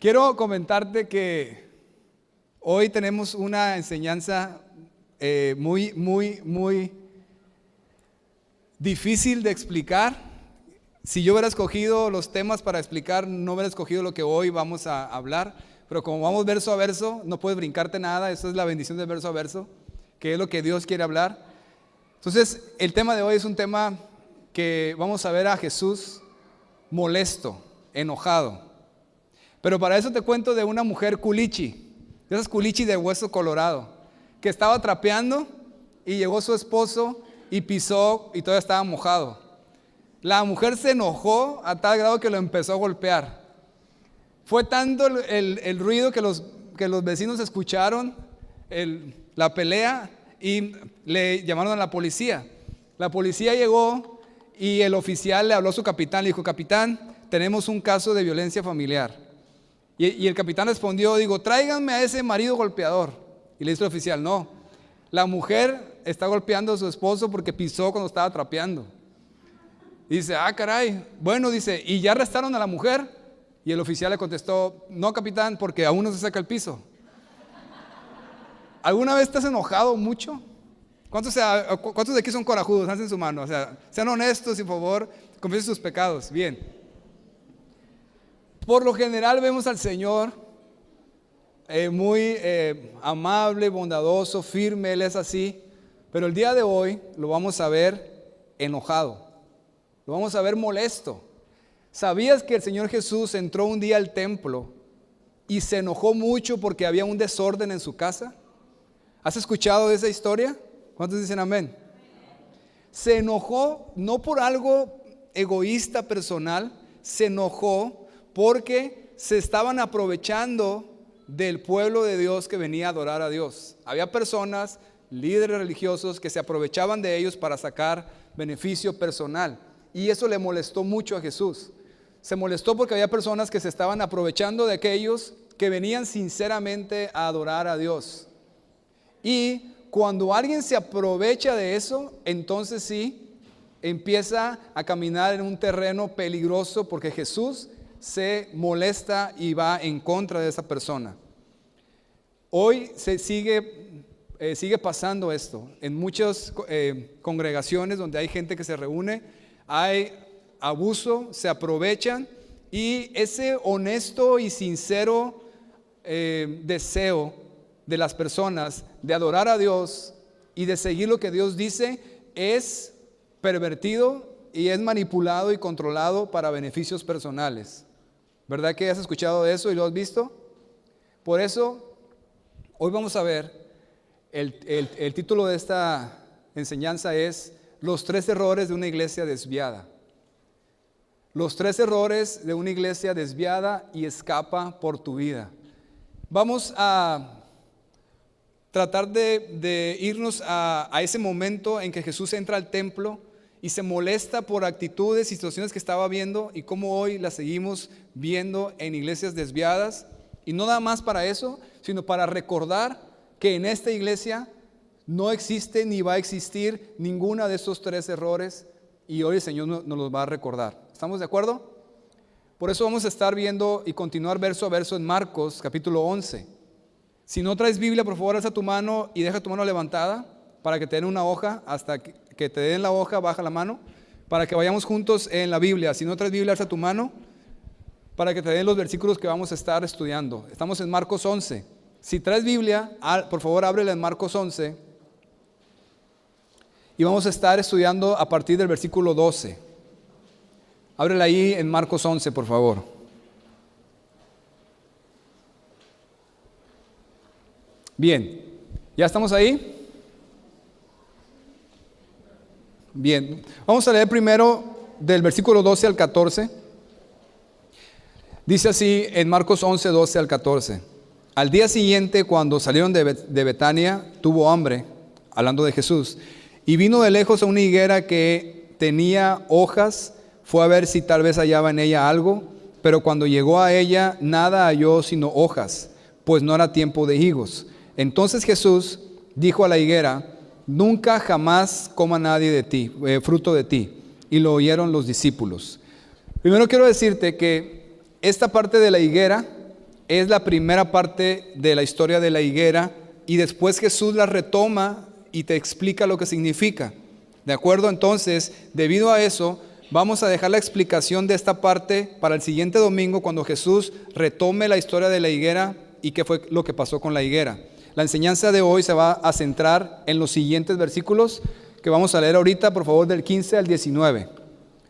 Quiero comentarte que hoy tenemos una enseñanza muy difícil de explicar. Si yo hubiera escogido los temas para explicar, no hubiera escogido lo que hoy vamos a hablar. Pero como vamos verso a verso, no puedes brincarte nada. Eso es la bendición de verso a verso, que es lo que Dios quiere hablar. Entonces, el tema de hoy es un tema que vamos a ver a Jesús molesto, enojado. Pero para eso te cuento de una mujer culichi, de esas culichi de hueso colorado, que estaba trapeando y llegó su esposo y pisó y todavía estaba mojado. La mujer se enojó a tal grado que lo empezó a golpear. Fue tanto el ruido que los vecinos escucharon la pelea y le llamaron a la policía. La policía llegó y el oficial le habló a su capitán, le dijo: capitán, tenemos un caso de violencia familiar. Y el capitán respondió, tráiganme a ese marido golpeador. Y le dice el oficial: no, la mujer está golpeando a su esposo porque pisó cuando estaba trapeando. Y dice: caray. Bueno, dice, ¿y ya arrestaron a la mujer? Y el oficial le contestó: no, capitán, porque aún no se saca el piso. ¿Alguna vez te has enojado mucho? ¿Cuántos de aquí son corajudos? Alcen su mano. O sea, sean honestos, por favor, confiesen sus pecados. Bien. Por lo general vemos al Señor muy amable, bondadoso, firme. Él es así. Pero el día de hoy lo vamos a ver enojado. Lo vamos a ver molesto. ¿Sabías que el Señor Jesús entró un día al templo y se enojó mucho porque había un desorden en su casa? ¿Has escuchado de esa historia? ¿Cuántos dicen amén? Se enojó no por algo egoísta, personal. Se enojó porque se estaban aprovechando del pueblo de Dios que venía a adorar a Dios. Había personas, líderes religiosos, que se aprovechaban de ellos para sacar beneficio personal. Y eso le molestó mucho a Jesús. Se molestó porque había personas que se estaban aprovechando de aquellos que venían sinceramente a adorar a Dios. Y cuando alguien se aprovecha de eso, entonces sí, empieza a caminar en un terreno peligroso, porque Jesús se molesta y va en contra de esa persona. Hoy se sigue pasando esto. En muchas congregaciones donde hay gente que se reúne, hay abuso, se aprovechan, y ese honesto y sincero deseo de las personas de adorar a Dios y de seguir lo que Dios dice es pervertido y es manipulado y controlado para beneficios personales. ¿Verdad que has escuchado de eso y lo has visto? Por eso, hoy vamos a ver, el título de esta enseñanza es Los 3 errores de una iglesia desviada. Los 3 errores de una iglesia desviada y escapa por tu vida. Vamos a tratar de irnos a ese momento en que Jesús entra al templo y se molesta por actitudes y situaciones que estaba viendo, y cómo hoy las seguimos viendo en iglesias desviadas. Y no nada más para eso, sino para recordar que en esta iglesia no existe ni va a existir ninguna de esos 3 errores, y hoy el Señor nos los va a recordar. ¿Estamos de acuerdo? Por eso vamos a estar viendo y continuar verso a verso en Marcos capítulo 11. Si no traes Biblia, por favor, alza tu mano y deja tu mano levantada para que te den una hoja. Hasta que te den la hoja, baja la mano para que vayamos juntos en la Biblia. Si no traes Biblia, alza tu mano para que te den los versículos que vamos a estar estudiando. Estamos en Marcos 11. Si traes Biblia, por favor, ábrela en Marcos 11 y vamos a estar estudiando a partir del versículo 12. Ábrela ahí en Marcos 11, por favor. Bien, ¿ya estamos ahí? Bien, vamos a leer primero del versículo 12 al 14. Dice así en Marcos 11, 12 al 14. Al día siguiente, cuando salieron de Betania, tuvo hambre, hablando de Jesús, y vino de lejos a una higuera que tenía hojas. Fue a ver si tal vez hallaba en ella algo, pero cuando llegó a ella, nada halló sino hojas, pues no era tiempo de higos. Entonces Jesús dijo a la higuera: nunca jamás coma nadie de ti, fruto de ti. Y lo oyeron los discípulos. Primero quiero decirte que esta parte de la higuera es la primera parte de la historia de la higuera y después Jesús la retoma y te explica lo que significa. ¿De acuerdo? Entonces, debido a eso, vamos a dejar la explicación de esta parte para el siguiente domingo cuando Jesús retome la historia de la higuera y qué fue lo que pasó con la higuera. La enseñanza de hoy se va a centrar en los siguientes versículos que vamos a leer ahorita, por favor, del 15 al 19.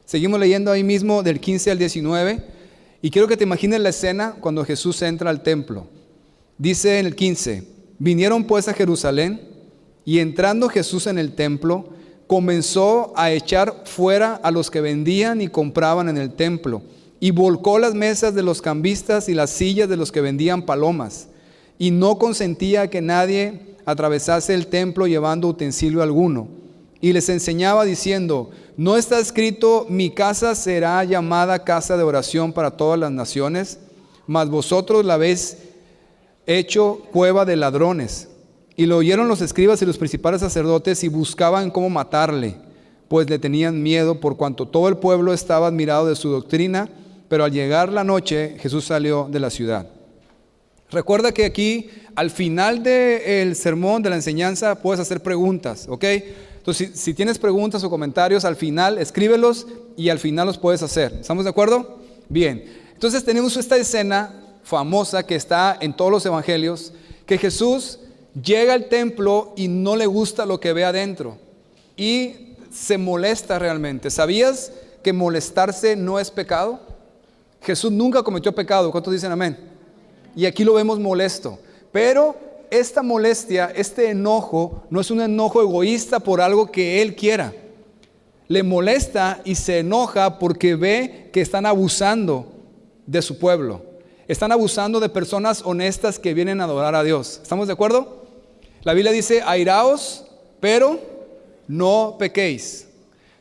Seguimos leyendo ahí mismo del 15 al 19 y quiero que te imagines la escena cuando Jesús entra al templo. Dice en el 15, vinieron pues a Jerusalén y entrando Jesús en el templo, comenzó a echar fuera a los que vendían y compraban en el templo y volcó las mesas de los cambistas y las sillas de los que vendían palomas y no consentía que nadie atravesase el templo llevando utensilio alguno. Y les enseñaba diciendo, ¿no está escrito, mi casa será llamada casa de oración para todas las naciones? Mas vosotros la habéis hecho cueva de ladrones. Y lo oyeron los escribas y los principales sacerdotes y buscaban cómo matarle, pues le tenían miedo por cuanto todo el pueblo estaba admirado de su doctrina. Pero al llegar la noche, Jesús salió de la ciudad. Recuerda que aquí, al final del sermón, de la enseñanza, puedes hacer preguntas, ¿ok? Entonces, si tienes preguntas o comentarios, al final escríbelos y al final los puedes hacer. ¿Estamos de acuerdo? Bien. Entonces tenemos esta escena famosa que está en todos los evangelios, que Jesús llega al templo y no le gusta lo que ve adentro y se molesta realmente. ¿Sabías que molestarse no es pecado? Jesús nunca cometió pecado. ¿Cuántos dicen amén? Y aquí lo vemos molesto. Pero esta molestia, este enojo, no es un enojo egoísta por algo que él quiera. Le molesta y se enoja porque ve que están abusando de su pueblo. Están abusando de personas honestas que vienen a adorar a Dios. ¿Estamos de acuerdo? La Biblia dice, airaos, pero no pequéis.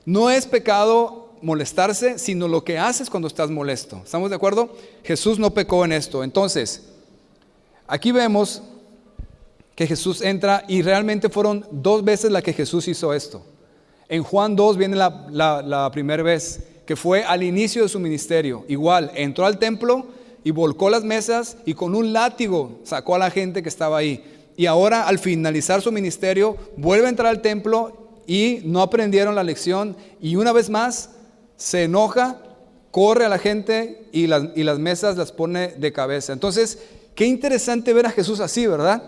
No es pecado molestarse, sino lo que haces cuando estás molesto. ¿Estamos de acuerdo? Jesús no pecó en esto. Entonces, aquí vemos que Jesús entra y realmente fueron 2 veces la que Jesús hizo esto. En Juan 2 viene la primera vez, que fue al inicio de su ministerio. Igual, entró al templo y volcó las mesas y con un látigo sacó a la gente que estaba ahí. Y ahora al finalizar su ministerio, vuelve a entrar al templo y no aprendieron la lección. Y una vez más se enoja, corre a la gente y las mesas las pone de cabeza. Entonces, qué interesante ver a Jesús así, ¿verdad?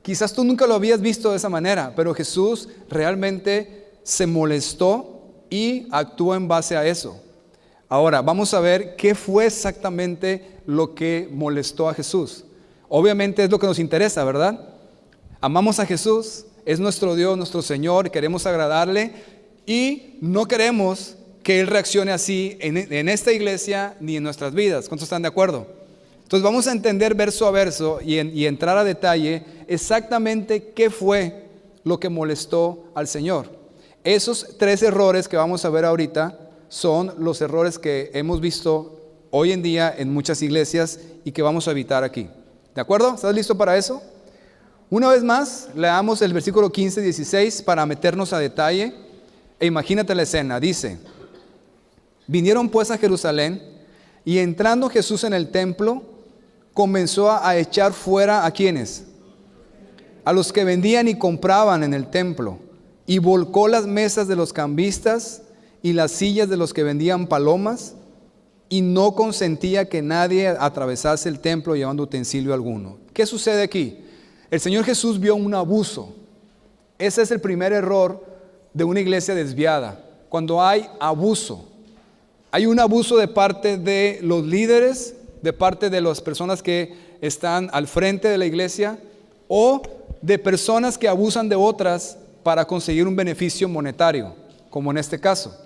Quizás tú nunca lo habías visto de esa manera, pero Jesús realmente se molestó y actuó en base a eso. Ahora, vamos a ver qué fue exactamente lo que molestó a Jesús. Obviamente es lo que nos interesa, ¿verdad? Amamos a Jesús, es nuestro Dios, nuestro Señor, queremos agradarle y no queremos que Él reaccione así en esta iglesia ni en nuestras vidas. ¿Cuántos están de acuerdo? Entonces vamos a entender verso a verso y entrar a detalle exactamente qué fue lo que molestó al Señor. Esos 3 errores que vamos a ver ahorita son los errores que hemos visto hoy en día en muchas iglesias y que vamos a evitar aquí. ¿De acuerdo? ¿Estás listo para eso? Una vez más, leamos el versículo 15-16 para meternos a detalle e imagínate la escena. Dice, vinieron pues a Jerusalén y entrando Jesús en el templo, comenzó a echar fuera ¿a quiénes? A los que vendían y compraban en el templo, y volcó las mesas de los cambistas y las sillas de los que vendían palomas, y no consentía que nadie atravesase el templo llevando utensilio alguno. ¿Qué sucede aquí? El Señor Jesús vio un abuso. Ese es el primer error de una iglesia desviada, cuando hay abuso. Hay un abuso de parte de los líderes, de parte de las personas que están al frente de la iglesia o de personas que abusan de otras para conseguir un beneficio monetario, como en este caso.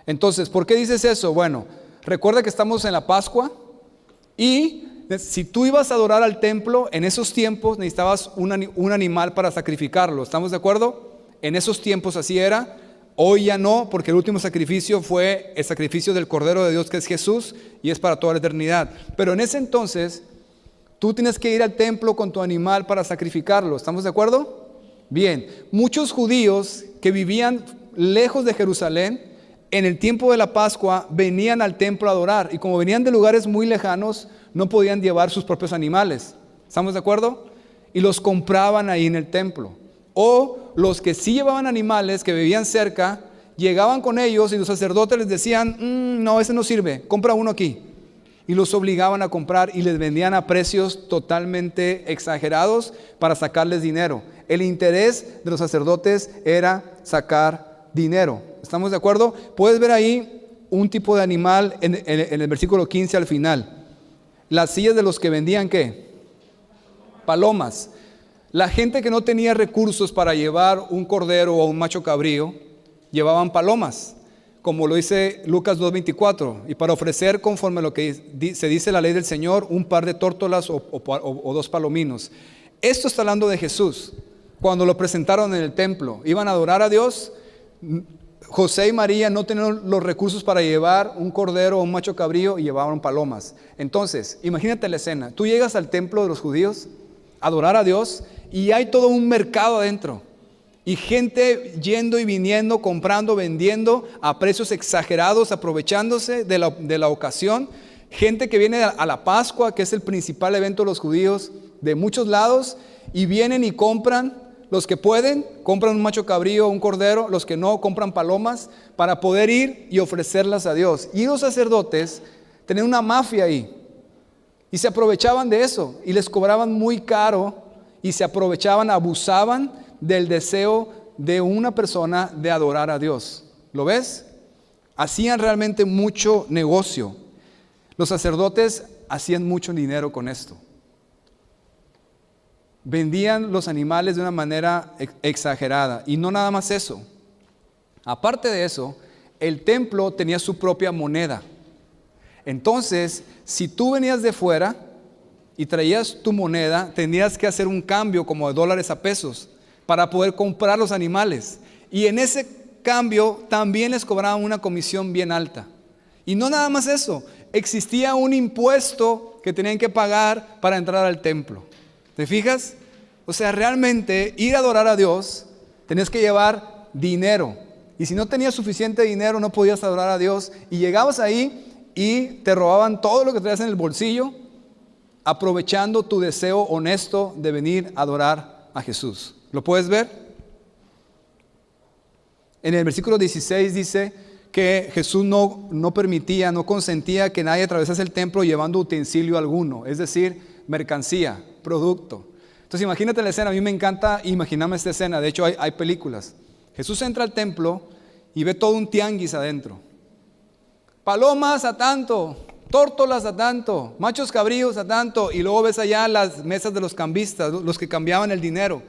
Entonces, ¿por qué dices eso? Bueno, recuerda que estamos en la Pascua y si tú ibas a adorar al templo, en esos tiempos necesitabas un animal para sacrificarlo. ¿Estamos de acuerdo? En esos tiempos así era. Hoy ya no, porque el último sacrificio fue el sacrificio del Cordero de Dios, que es Jesús, y es para toda la eternidad. Pero en ese entonces, tú tienes que ir al templo con tu animal para sacrificarlo. ¿Estamos de acuerdo? Bien, muchos judíos que vivían lejos de Jerusalén, en el tiempo de la Pascua, venían al templo a adorar. Y como venían de lugares muy lejanos, no podían llevar sus propios animales. ¿Estamos de acuerdo? Y los compraban ahí en el templo. O los que sí llevaban animales, que vivían cerca, llegaban con ellos y los sacerdotes les decían, no, ese no sirve, compra uno aquí. Y los obligaban a comprar y les vendían a precios totalmente exagerados para sacarles dinero. El interés de los sacerdotes era sacar dinero. ¿Estamos de acuerdo? Puedes ver ahí un tipo de animal en el versículo 15 al final. Las sillas de los que vendían, ¿qué? Palomas. La gente que no tenía recursos para llevar un cordero o un macho cabrío, llevaban palomas, como lo dice Lucas 2:24, y para ofrecer conforme a lo que se dice la ley del Señor, un par de tórtolas o dos palominos. Esto está hablando de Jesús. Cuando lo presentaron en el templo, iban a adorar a Dios. José y María no tenían los recursos para llevar un cordero o un macho cabrío y llevaban palomas. Entonces, imagínate la escena. Tú llegas al templo de los judíos a adorar a Dios y hay todo un mercado adentro. Y gente yendo y viniendo, comprando, vendiendo a precios exagerados, aprovechándose de la ocasión. Gente que viene a la Pascua, que es el principal evento de los judíos, de muchos lados, y vienen y compran. Los que pueden, compran un macho cabrío, un cordero. Los que no, compran palomas para poder ir y ofrecerlas a Dios. Y los sacerdotes tenían una mafia ahí. Y se aprovechaban de eso. Y les cobraban muy caro. Y se aprovechaban, abusaban del deseo de una persona de adorar a Dios. ¿Lo ves? Hacían realmente mucho negocio. Los sacerdotes hacían mucho dinero con esto. Vendían los animales de una manera exagerada. Y no nada más eso. Aparte de eso, el templo tenía su propia moneda. Entonces, si tú venías de fuera y traías tu moneda, tenías que hacer un cambio como de dólares a pesos para poder comprar los animales. Y en ese cambio también les cobraban una comisión bien alta. Y no nada más eso, existía un impuesto que tenían que pagar para entrar al templo. ¿Te fijas? O sea, realmente ir a adorar a Dios, tenías que llevar dinero. Y si no tenías suficiente dinero, no podías adorar a Dios. Y llegabas ahí y te robaban todo lo que traías en el bolsillo, aprovechando tu deseo honesto de venir a adorar a Jesús. ¿Lo puedes ver? En el versículo 16 dice que Jesús no permitía, no consentía que nadie atravesase el templo llevando utensilio alguno, es decir, mercancía, producto. Entonces imagínate la escena. A mí me encanta imaginarme esta escena. De hecho hay películas. Jesús entra al templo y ve todo un tianguis adentro. Palomas a tanto, tórtolas a tanto, machos cabríos a tanto. Y luego ves allá las mesas de los cambistas, los que cambiaban el dinero.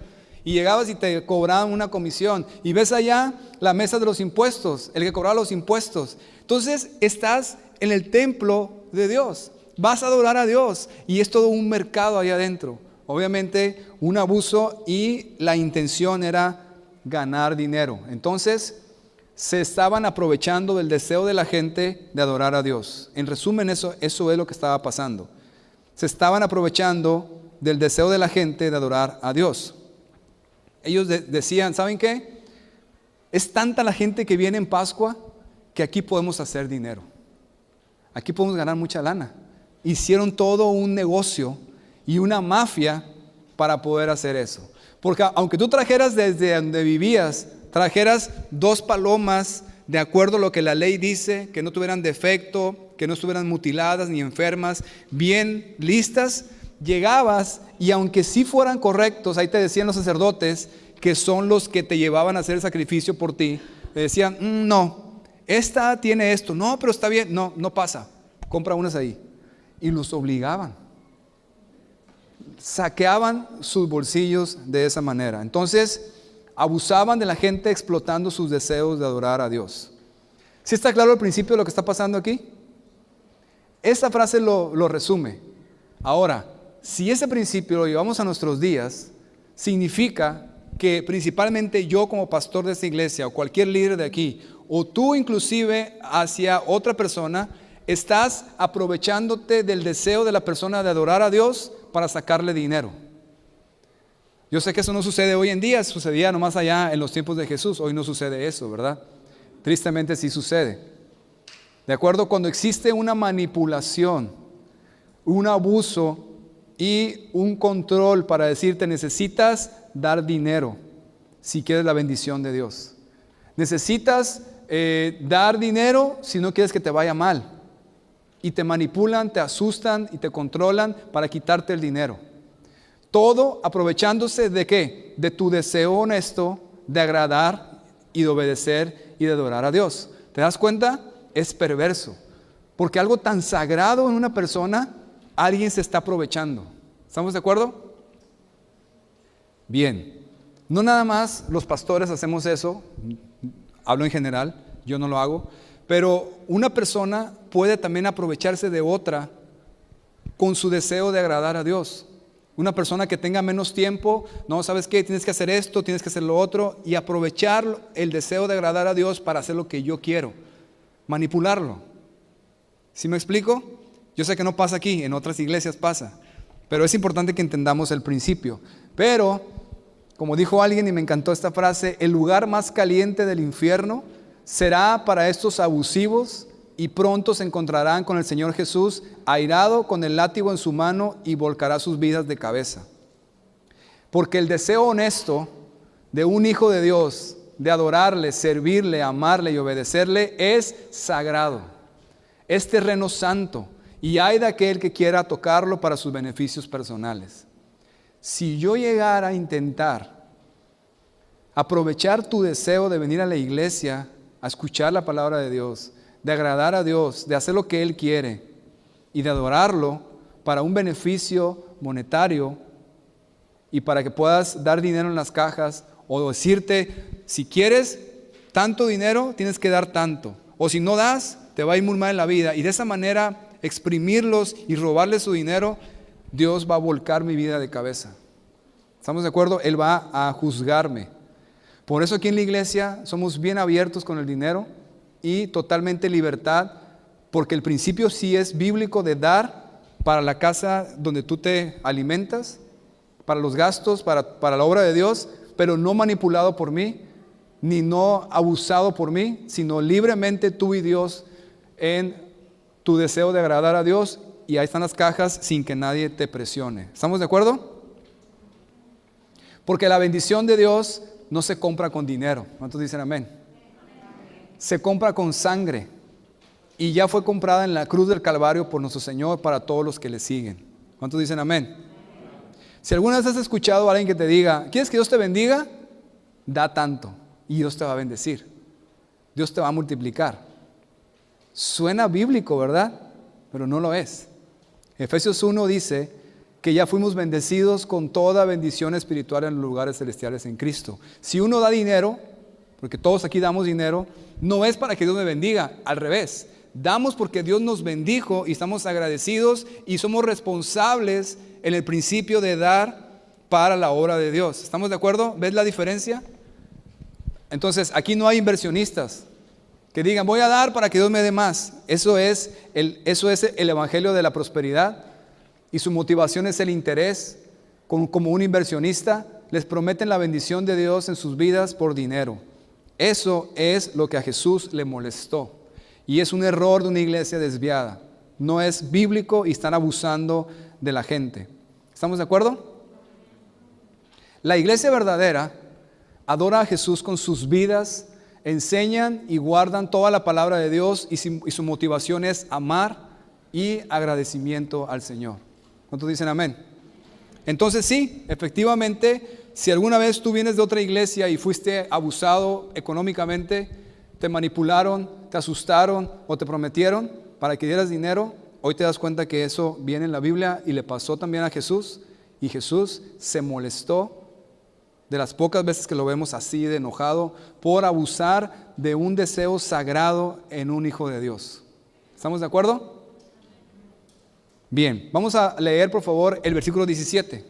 Y llegabas y te cobraban una comisión. Y ves allá la mesa de los impuestos, el que cobraba los impuestos. Entonces estás en el templo de Dios. Vas a adorar a Dios. Y es todo un mercado allá adentro. Obviamente un abuso, y la intención era ganar dinero. Entonces se estaban aprovechando del deseo de la gente de adorar a Dios. En resumen, eso es lo que estaba pasando. Se estaban aprovechando del deseo de la gente de adorar a Dios. Ellos decían, ¿saben qué? Es tanta la gente que viene en Pascua que aquí podemos hacer dinero. Aquí podemos ganar mucha lana. Hicieron todo un negocio y una mafia para poder hacer eso. Porque aunque tú trajeras desde donde vivías, trajeras 2 palomas de acuerdo a lo que la ley dice, que no tuvieran defecto, que no estuvieran mutiladas ni enfermas, bien listas, llegabas y aunque sí fueran correctos, ahí te decían los sacerdotes, que son los que te llevaban a hacer el sacrificio por ti, te decían, no, esta tiene esto, no, pero está bien, no pasa, compra unas ahí. Y los obligaban. Saqueaban sus bolsillos de esa manera. Entonces abusaban de la gente, explotando sus deseos de adorar a Dios. ¿Sí está claro el principio de lo que está pasando aquí? Esta frase lo resume. Ahora, si ese principio lo llevamos a nuestros días, significa que principalmente yo como pastor de esta iglesia, o cualquier líder de aquí, o tú inclusive hacia otra persona, estás aprovechándote del deseo de la persona de adorar a Dios para sacarle dinero. Yo sé que eso no sucede hoy en día, sucedía nomás allá en los tiempos de Jesús. Hoy no sucede eso, ¿verdad? Tristemente sí sucede. ¿De acuerdo? Cuando existe una manipulación, un abuso y un control para decirte necesitas dar dinero si quieres la bendición de Dios. Necesitas dar dinero si no quieres que te vaya mal. Y te manipulan, te asustan y te controlan para quitarte el dinero. Todo aprovechándose ¿de qué? De tu deseo honesto de agradar y de obedecer y de adorar a Dios. ¿Te das cuenta? Es perverso. Porque algo tan sagrado en una persona, alguien se está aprovechando. ¿Estamos de acuerdo? Bien. No nada más los pastores hacemos eso. Hablo en general, yo no lo hago. Pero una persona puede también aprovecharse de otra con su deseo de agradar a Dios. Una persona que tenga menos tiempo, no, ¿sabes qué? Tienes que hacer esto, tienes que hacer lo otro, y aprovechar el deseo de agradar a Dios para hacer lo que yo quiero, manipularlo. ¿Sí me explico? Yo sé que no pasa aquí, en otras iglesias pasa, pero es importante que entendamos el principio. Pero, como dijo alguien y me encantó esta frase, el lugar más caliente del infierno será para estos abusivos y pronto se encontrarán con el Señor Jesús airado con el látigo en su mano y volcará sus vidas de cabeza. Porque el deseo honesto de un hijo de Dios, de adorarle, servirle, amarle y obedecerle, es sagrado. Es terreno santo y hay de aquel que quiera tocarlo para sus beneficios personales. Si yo llegara a intentar aprovechar tu deseo de venir a la iglesia a escuchar la palabra de Dios, de agradar a Dios, de hacer lo que Él quiere y de adorarlo para un beneficio monetario y para que puedas dar dinero en las cajas o decirte, si quieres tanto dinero, tienes que dar tanto, o si no das, te va a ir muy mal en la vida, y de esa manera exprimirlos y robarles su dinero, Dios va a volcar mi vida de cabeza. ¿Estamos de acuerdo? Él va a juzgarme. Por eso aquí en la iglesia somos bien abiertos con el dinero y totalmente libertad, porque el principio sí es bíblico de dar para la casa donde tú te alimentas, para los gastos, para la obra de Dios, pero no manipulado por mí, ni no abusado por mí, sino libremente tú y Dios en tu deseo de agradar a Dios, y ahí están las cajas sin que nadie te presione. ¿Estamos de acuerdo? Porque la bendición de Dios no se compra con dinero. ¿Cuántos dicen amén? Se compra con sangre y ya fue comprada en la cruz del Calvario por nuestro Señor para todos los que le siguen. ¿Cuántos dicen amén? Si alguna vez has escuchado a alguien que te diga, ¿quieres que Dios te bendiga? Da tanto y Dios te va a bendecir. Dios te va a multiplicar. Suena bíblico, ¿verdad? Pero no lo es. Efesios 1 dice que ya fuimos bendecidos con toda bendición espiritual en los lugares celestiales en Cristo. Si uno da dinero, porque todos aquí damos dinero, no es para que Dios me bendiga, al revés. Damos porque Dios nos bendijo y estamos agradecidos y somos responsables en el principio de dar para la obra de Dios. ¿Estamos de acuerdo? ¿Ves la diferencia? Entonces, aquí no hay inversionistas que digan, voy a dar para que Dios me dé más. Eso es el evangelio de la prosperidad, y su motivación es el interés. Como un inversionista, les prometen la bendición de Dios en sus vidas por dinero. Eso es lo que a Jesús le molestó, y es un error de una iglesia desviada. No es bíblico y están abusando de la gente. ¿Estamos de acuerdo? La iglesia verdadera adora a Jesús con sus vidas, enseñan y guardan toda la palabra de Dios, y su motivación es amar y agradecimiento al Señor. ¿Cuántos dicen amén? Entonces sí, efectivamente, si alguna vez tú vienes de otra iglesia y fuiste abusado económicamente, te manipularon, te asustaron o te prometieron para que dieras dinero, hoy te das cuenta que eso viene en la Biblia y le pasó también a Jesús, y Jesús se molestó de las pocas veces que lo vemos así de enojado por abusar de un deseo sagrado en un hijo de Dios. ¿Estamos de acuerdo? Bien, vamos a leer por favor el versículo 17.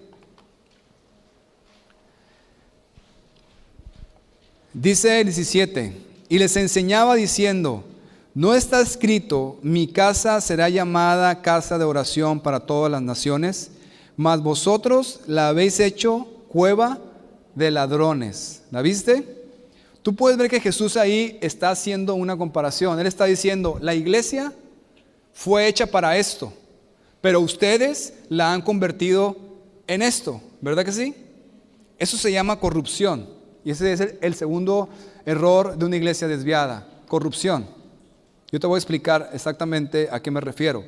Dice el 17, y les enseñaba diciendo, ¿no está escrito, mi casa será llamada casa de oración para todas las naciones? Mas vosotros la habéis hecho cueva de ladrones. ¿La viste? Tú puedes ver que Jesús ahí está haciendo una comparación. Él está diciendo, la iglesia fue hecha para esto. pero ustedes la han convertido en esto, ¿verdad que sí? Eso se llama corrupción. Y ese es el segundo error de una iglesia desviada, corrupción. Yo te voy a explicar exactamente a qué me refiero.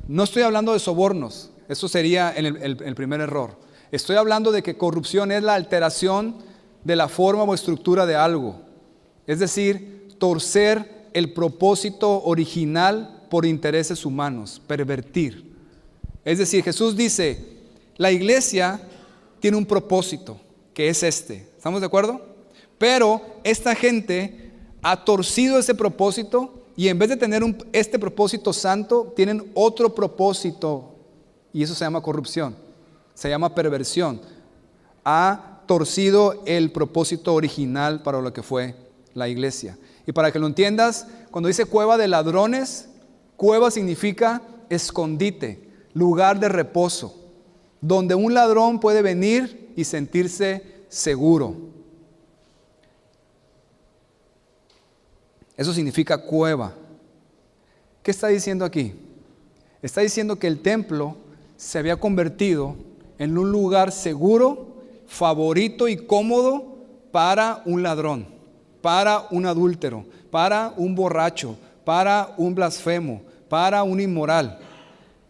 No estoy hablando de sobornos, eso sería el primer error. Estoy hablando de que corrupción es la alteración de la forma o estructura de algo. Es decir, torcer el propósito original por intereses humanos, pervertir. Es decir, Jesús dice, la iglesia tiene un propósito, que es este. ¿Estamos de acuerdo? Pero esta gente ha torcido ese propósito y en vez de tener este propósito santo, tienen otro propósito y eso se llama corrupción, se llama perversión. Ha torcido el propósito original para lo que fue la iglesia. Y para que lo entiendas, cuando dice cueva de ladrones, cueva significa escondite, lugar de reposo, donde un ladrón puede venir y sentirse seguro. Eso significa cueva. ¿Qué está diciendo aquí? Está diciendo que el templo se había convertido en un lugar seguro, favorito y cómodo para un ladrón, para un adúltero, para un borracho, para un blasfemo, para un inmoral.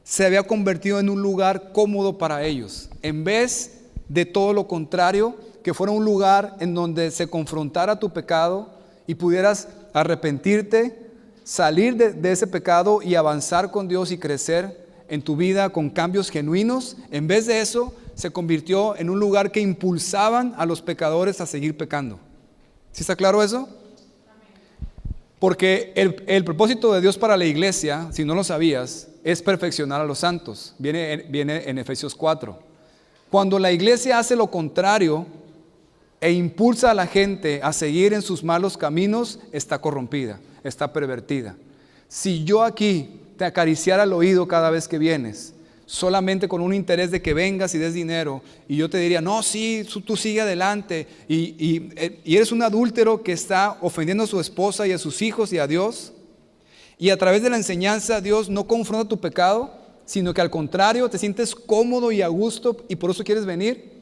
Se había convertido en un lugar cómodo para ellos, en vez de todo lo contrario, que fuera un lugar en donde se confrontara tu pecado y pudieras arrepentirte, salir de ese pecado y avanzar con Dios y crecer en tu vida con cambios genuinos. En vez de eso, se convirtió en un lugar que impulsaban a los pecadores a seguir pecando. ¿Sí está claro eso? Porque el propósito de Dios para la iglesia, si no lo sabías, es perfeccionar a los santos. Viene en Efesios 4. Cuando la iglesia hace lo contrario e impulsa a la gente a seguir en sus malos caminos, está corrompida, está pervertida. Si yo aquí te acariciara el oído cada vez que vienes, solamente con un interés de que vengas y des dinero, y yo te diría, no, sí, tú sigue adelante, y eres un adúltero que está ofendiendo a su esposa y a sus hijos y a Dios, y a través de la enseñanza Dios no confronta tu pecado, sino que al contrario te sientes cómodo y a gusto y por eso quieres venir,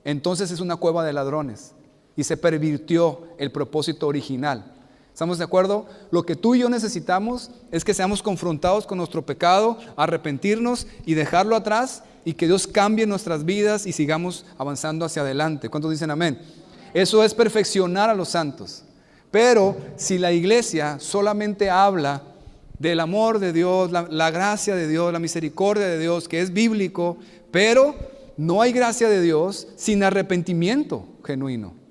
entonces es una cueva de ladrones y se pervirtió el propósito original. ¿Estamos de acuerdo? Lo que tú y yo necesitamos es que seamos confrontados con nuestro pecado, arrepentirnos y dejarlo atrás y que Dios cambie nuestras vidas y sigamos avanzando hacia adelante. ¿Cuántos dicen amén? Eso es perfeccionar a los santos. Pero si la iglesia solamente habla del amor de Dios, la gracia de Dios, la misericordia de Dios, que es bíblico, pero no hay gracia de Dios sin arrepentimiento genuino.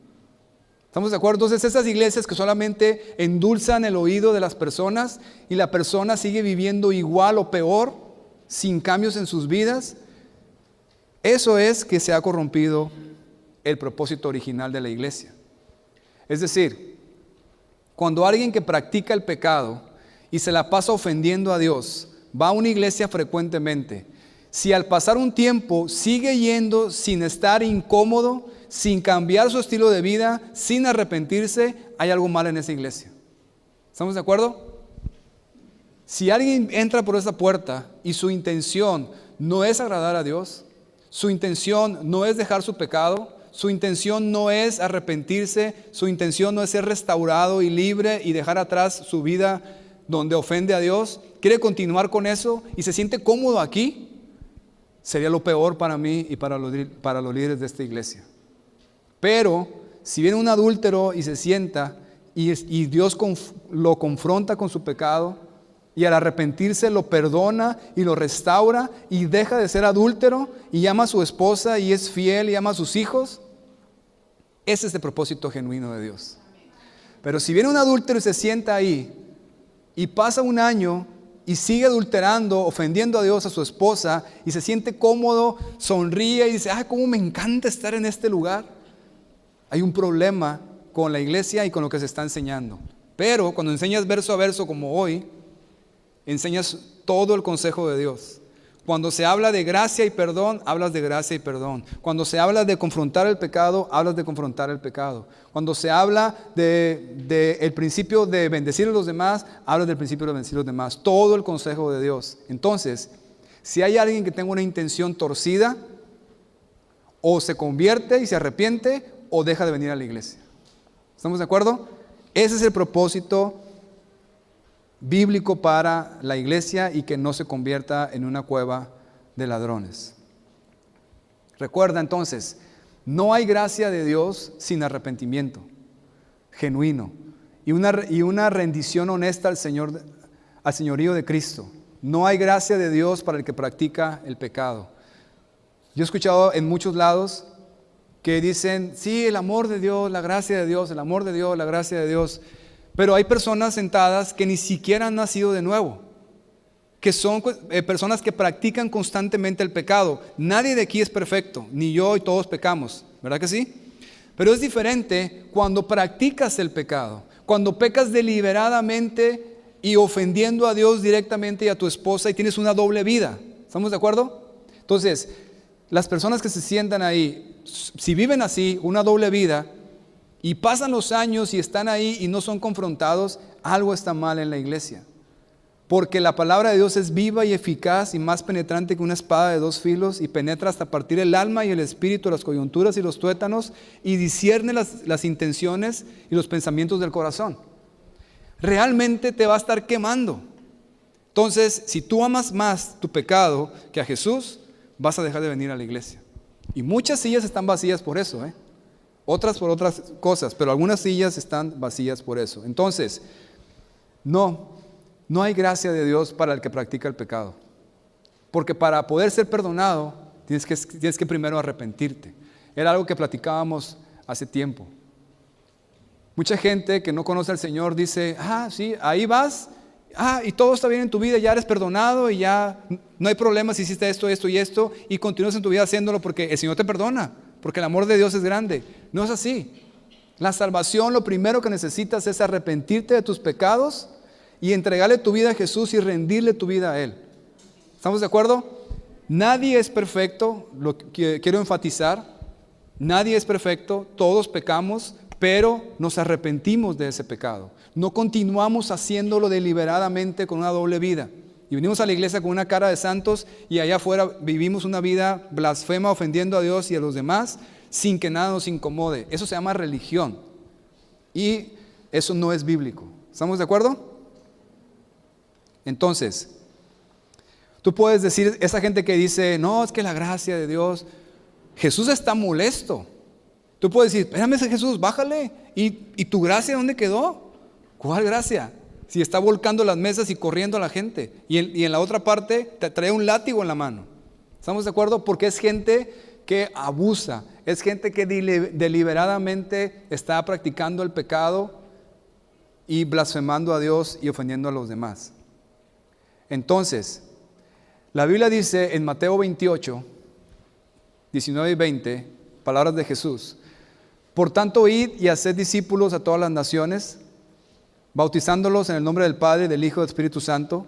¿Estamos de acuerdo? Entonces esas iglesias que solamente endulzan el oído de las personas y la persona sigue viviendo igual o peor, sin cambios en sus vidas, eso es que se ha corrompido el propósito original de la iglesia. Es decir, cuando alguien que practica el pecado y se la pasa ofendiendo a Dios, va a una iglesia frecuentemente, si al pasar un tiempo sigue yendo sin estar incómodo, sin cambiar su estilo de vida, sin arrepentirse, hay algo mal en esa iglesia. ¿Estamos de acuerdo? Si alguien entra por esa puerta y su intención no es agradar a Dios, su intención no es dejar su pecado, su intención no es arrepentirse, su intención no es ser restaurado y libre y dejar atrás su vida donde ofende a Dios, quiere continuar con eso y se siente cómodo aquí, sería lo peor para mí y para los líderes de esta iglesia. Pero si viene un adúltero y se sienta y Dios lo confronta con su pecado y al arrepentirse lo perdona y lo restaura y deja de ser adúltero y ama a su esposa y es fiel y ama a sus hijos, ese es el propósito genuino de Dios. Pero si viene un adúltero y se sienta ahí y pasa un año y sigue adulterando, ofendiendo a Dios, a su esposa, y se siente cómodo, sonríe y dice, cómo me encanta estar en este lugar, hay un problema con la iglesia y con lo que se está enseñando. Pero cuando enseñas verso a verso como hoy, enseñas todo el consejo de Dios. Cuando se habla de gracia y perdón, hablas de gracia y perdón. Cuando se habla de confrontar el pecado, hablas de confrontar el pecado. Cuando se habla del principio de bendecir a los demás, hablas del principio de bendecir a los demás. Todo el consejo de Dios. Entonces, Si hay alguien que tenga una intención torcida, o se convierte y se arrepiente, o deja de venir a la iglesia. ¿Estamos de acuerdo? Ese es el propósito bíblico para la iglesia, y que no se convierta en una cueva de ladrones. Recuerda entonces, no hay gracia de Dios sin arrepentimiento genuino y una rendición honesta al señorío de Cristo. No hay gracia de Dios para el que practica el pecado. Yo he escuchado en muchos lados que dicen, sí, el amor de Dios, la gracia de Dios, el amor de Dios, la gracia de Dios. Pero hay personas sentadas que ni siquiera han nacido de nuevo, que son personas que practican constantemente el pecado. Nadie de aquí es perfecto, ni yo, y todos pecamos, ¿verdad que sí? Pero es diferente cuando practicas el pecado, cuando pecas deliberadamente y ofendiendo a Dios directamente y a tu esposa, y tienes una doble vida. ¿Estamos de acuerdo? Entonces, las personas que se sientan ahí, si viven así, una doble vida, y pasan los años y están ahí y no son confrontados, algo está mal en la iglesia. Porque la palabra de Dios es viva y eficaz y más penetrante que una espada de dos filos, y penetra hasta partir el alma y el espíritu, las coyunturas y los tuétanos, y discierne las intenciones y los pensamientos del corazón. Realmente te va a estar quemando. Entonces, si tú amas más tu pecado que a Jesús, vas a dejar de venir a la iglesia. Y muchas sillas están vacías por eso, otras por otras cosas, pero algunas sillas están vacías por eso. Entonces, no hay gracia de Dios para el que practica el pecado. Porque para poder ser perdonado, tienes que primero arrepentirte. Era algo que platicábamos hace tiempo. Mucha gente que no conoce al Señor dice, sí, ahí vas, y todo está bien en tu vida, ya eres perdonado y ya no hay problema si hiciste esto, esto y esto, y continúas en tu vida haciéndolo porque el Señor te perdona, porque el amor de Dios es grande. No es así. La salvación, lo primero que necesitas es arrepentirte de tus pecados y entregarle tu vida a Jesús y rendirle tu vida a Él. ¿Estamos de acuerdo? Nadie es perfecto, lo que quiero enfatizar. Nadie es perfecto, todos pecamos, pero nos arrepentimos de ese pecado. No continuamos haciéndolo deliberadamente con una doble vida. Y venimos a la iglesia con una cara de santos y allá afuera vivimos una vida blasfema, ofendiendo a Dios y a los demás sin que nada nos incomode. Eso se llama religión. Y eso no es bíblico. ¿Estamos de acuerdo? Entonces, tú puedes decir, esa gente que dice, no, es que la gracia de Dios, Jesús está molesto. Tú puedes decir, espérame, Jesús, bájale. ¿Y tu gracia dónde quedó? ¿Cuál gracia? Si está volcando las mesas y corriendo a la gente. Y en la otra parte te trae un látigo en la mano. ¿Estamos de acuerdo? Porque es gente que abusa. Es gente que deliberadamente está practicando el pecado y blasfemando a Dios y ofendiendo a los demás. Entonces, la Biblia dice en Mateo 28, 19 y 20, palabras de Jesús: por tanto, id y haced discípulos a todas las naciones, bautizándolos en el nombre del Padre, del Hijo y del Espíritu Santo,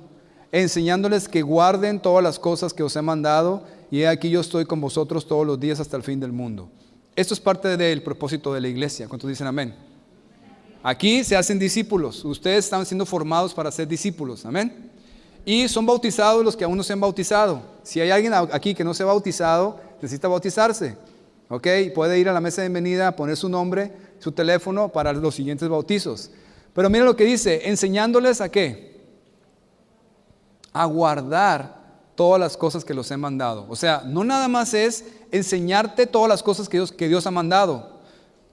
enseñándoles que guarden todas las cosas que os he mandado, y he aquí yo estoy con vosotros todos los días hasta el fin del mundo. Esto es parte del propósito de la iglesia. ¿Cuántos dicen amén? Aquí se hacen discípulos. Ustedes están siendo formados para ser discípulos. Amén. Y son bautizados los que aún no se han bautizado. Si hay alguien aquí que no se ha bautizado, necesita bautizarse. ¿Ok? Puede ir a la mesa de bienvenida, poner su nombre, su teléfono para los siguientes bautizos. Pero mira lo que dice: enseñándoles ¿a qué? A guardar todas las cosas que los he mandado. O sea, no nada más es enseñarte todas las cosas que Dios ha mandado,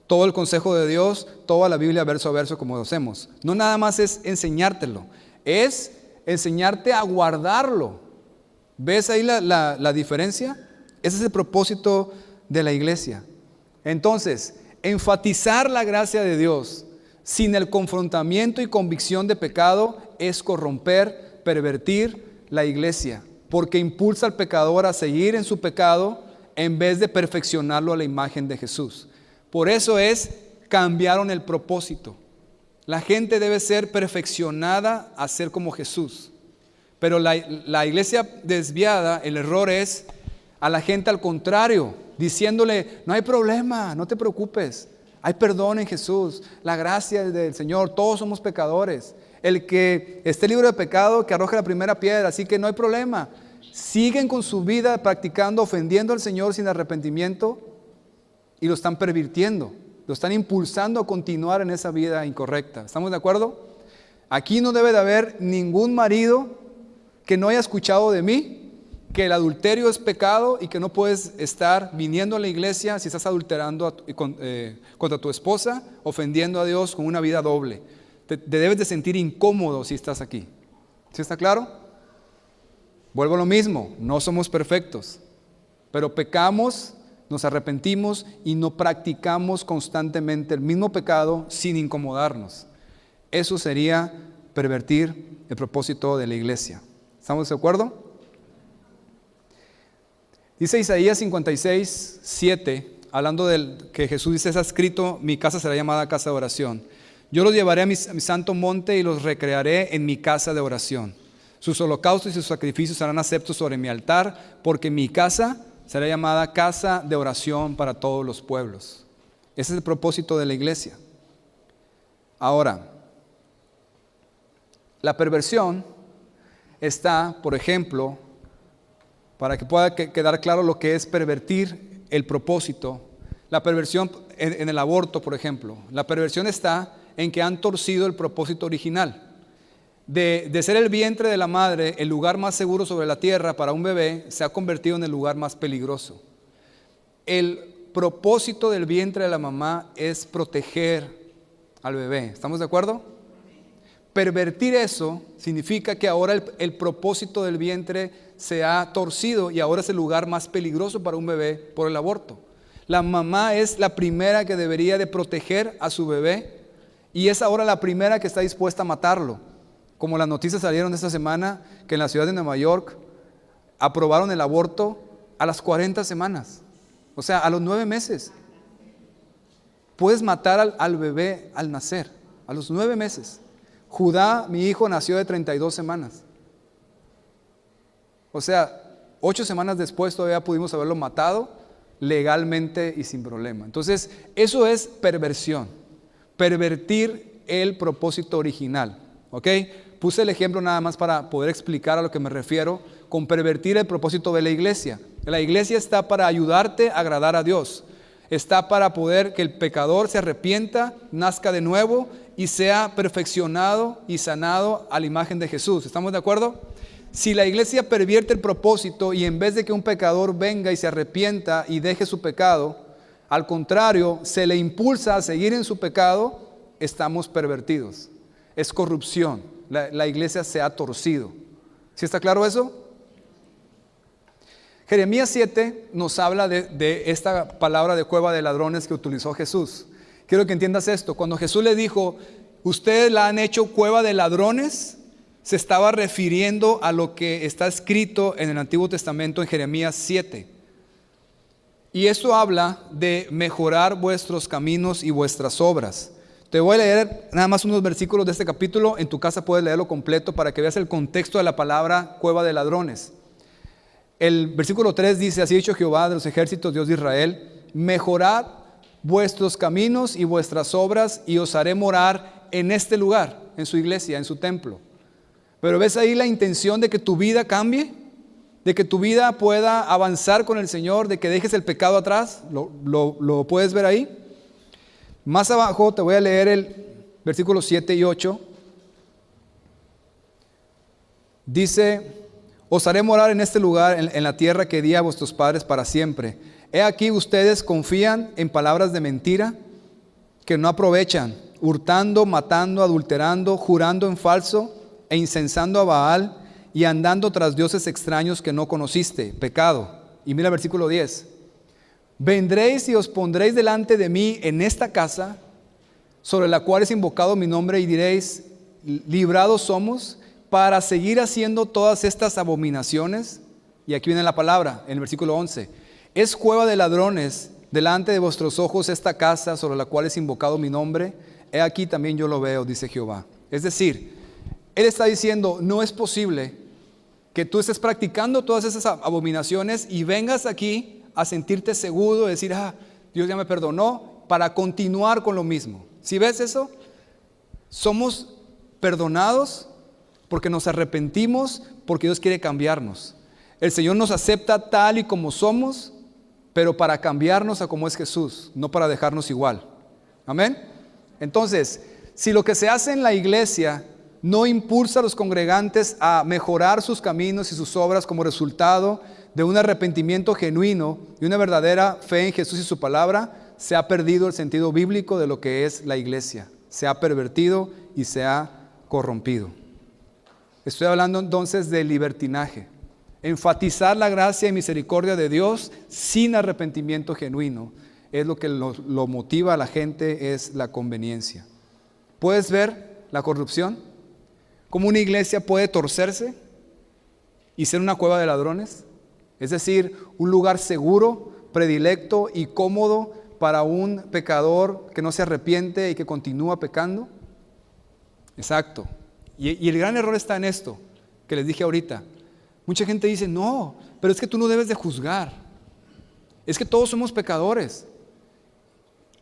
todo el consejo de Dios, toda la Biblia verso a verso como lo hacemos. No nada más es enseñártelo, es enseñarte a guardarlo. ¿Ves ahí la diferencia? Ese es el propósito de la iglesia. Entonces, enfatizar la gracia de Dios sin el confrontamiento y convicción de pecado es corromper, pervertir la iglesia, porque impulsa al pecador a seguir en su pecado en vez de perfeccionarlo a la imagen de Jesús. Por eso cambiaron el propósito. La gente debe ser perfeccionada a ser como Jesús. Pero la iglesia desviada, el error es a la gente al contrario, diciéndole, no hay problema, no te preocupes, hay perdón en Jesús, la gracia del Señor, todos somos pecadores. El que esté libre de pecado, que arroje la primera piedra, así que no hay problema. siguen con su vida practicando, ofendiendo al Señor sin arrepentimiento y lo están pervirtiendo, lo están impulsando a continuar en esa vida incorrecta. ¿Estamos de acuerdo? Aquí no debe de haber ningún marido que no haya escuchado de mí que el adulterio es pecado y que no puedes estar viniendo a la iglesia si estás adulterando contra tu esposa, ofendiendo a Dios con una vida doble. Te debes de sentir incómodo si estás aquí. ¿Sí está claro? Vuelvo a lo mismo, no somos perfectos, pero pecamos, nos arrepentimos y no practicamos constantemente el mismo pecado sin incomodarnos. Eso sería pervertir el propósito de la iglesia. ¿Estamos de acuerdo? Dice Isaías 56, 7, hablando del que Jesús dice, está escrito, mi casa será llamada casa de oración. Yo los llevaré a mi santo monte y los recrearé en mi casa de oración. Sus holocaustos y sus sacrificios serán aceptos sobre mi altar, porque mi casa será llamada casa de oración para todos los pueblos. Ese es el propósito de la iglesia. Ahora, la perversión está, por ejemplo, para que pueda quedar claro lo que es pervertir el propósito. La perversión en el aborto, por ejemplo. La perversión está en que han torcido el propósito original. De ser el vientre de la madre el lugar más seguro sobre la tierra para un bebé, se ha convertido en el lugar más peligroso. El propósito del vientre de la mamá es proteger al bebé. ¿Estamos de acuerdo? Pervertir eso significa que ahora el propósito del vientre se ha torcido y ahora es el lugar más peligroso para un bebé por el aborto. La mamá es la primera que debería de proteger a su bebé y es ahora la primera que está dispuesta a matarlo. Como las noticias salieron esta semana que en la ciudad de Nueva York aprobaron el aborto a las 40 semanas, o sea, a los 9 meses. Puedes matar al bebé al nacer, a los 9 meses. Judá, mi hijo, nació de 32 semanas. O sea, 8 semanas después todavía pudimos haberlo matado legalmente y sin problema. Entonces, eso es perversión. Pervertir el propósito original. ¿Ok? Puse el ejemplo nada más para poder explicar a lo que me refiero con pervertir el propósito de la iglesia. La iglesia está para ayudarte a agradar a Dios. Está para poder que el pecador se arrepienta, nazca de nuevo y sea perfeccionado y sanado a la imagen de Jesús. ¿Estamos de acuerdo? Si la iglesia pervierte el propósito y en vez de que un pecador venga y se arrepienta y deje su pecado, al contrario, se le impulsa a seguir en su pecado, estamos pervertidos. Es corrupción. La iglesia se ha torcido. ¿Sí está claro eso? Jeremías 7 nos habla de esta palabra de cueva de ladrones que utilizó Jesús. Quiero que entiendas esto. Cuando Jesús le dijo, ustedes la han hecho cueva de ladrones, se estaba refiriendo a lo que está escrito en el Antiguo Testamento en Jeremías 7. Y esto habla de mejorar vuestros caminos y vuestras obras. Te voy a leer nada más unos versículos de este capítulo. En tu casa puedes leerlo completo para que veas el contexto de la palabra cueva de ladrones. El versículo 3 dice, así ha dicho Jehová de los ejércitos, Dios de Israel, mejorad vuestros caminos y vuestras obras y os haré morar en este lugar, en su iglesia, en su templo. Pero ves ahí la intención de que tu vida cambie, de que tu vida pueda avanzar con el Señor, de que dejes el pecado atrás. ¿Lo puedes ver ahí? Más abajo te voy a leer el versículo 7 y 8. Dice, os haré morar en este lugar, en la tierra que di a vuestros padres para siempre. He aquí ustedes confían en palabras de mentira que no aprovechan, hurtando, matando, adulterando, jurando en falso e incensando a Baal y andando tras dioses extraños que no conociste. Pecado. Y mira el versículo 10. Vendréis y os pondréis delante de mí en esta casa, sobre la cual es invocado mi nombre, y diréis, librados somos, para seguir haciendo todas estas abominaciones. Y aquí viene la palabra, en el versículo 11. Es cueva de ladrones delante de vuestros ojos esta casa, sobre la cual es invocado mi nombre. He aquí también yo lo veo, dice Jehová. Es decir, Él está diciendo, no es posible que tú estés practicando todas esas abominaciones y vengas aquí a sentirte seguro, decir, Dios ya me perdonó, para continuar con lo mismo. ¿Sí ves eso? Somos perdonados porque nos arrepentimos, porque Dios quiere cambiarnos. El Señor nos acepta tal y como somos, pero para cambiarnos a como es Jesús, no para dejarnos igual. Amén. Entonces, si lo que se hace en la iglesia no impulsa a los congregantes a mejorar sus caminos y sus obras como resultado de un arrepentimiento genuino y una verdadera fe en Jesús y su palabra, se ha perdido el sentido bíblico de lo que es la iglesia. Se ha pervertido y se ha corrompido. Estoy hablando entonces de libertinaje. Enfatizar la gracia y misericordia de Dios sin arrepentimiento genuino es lo que lo motiva a la gente, es la conveniencia. ¿Puedes ver la corrupción? ¿Cómo una iglesia puede torcerse y ser una cueva de ladrones? Es decir, un lugar seguro, predilecto y cómodo para un pecador que no se arrepiente y que continúa pecando. Exacto. Y el gran error está en esto, que les dije ahorita. Mucha gente dice, no, pero es que tú no debes de juzgar. Es que todos somos pecadores.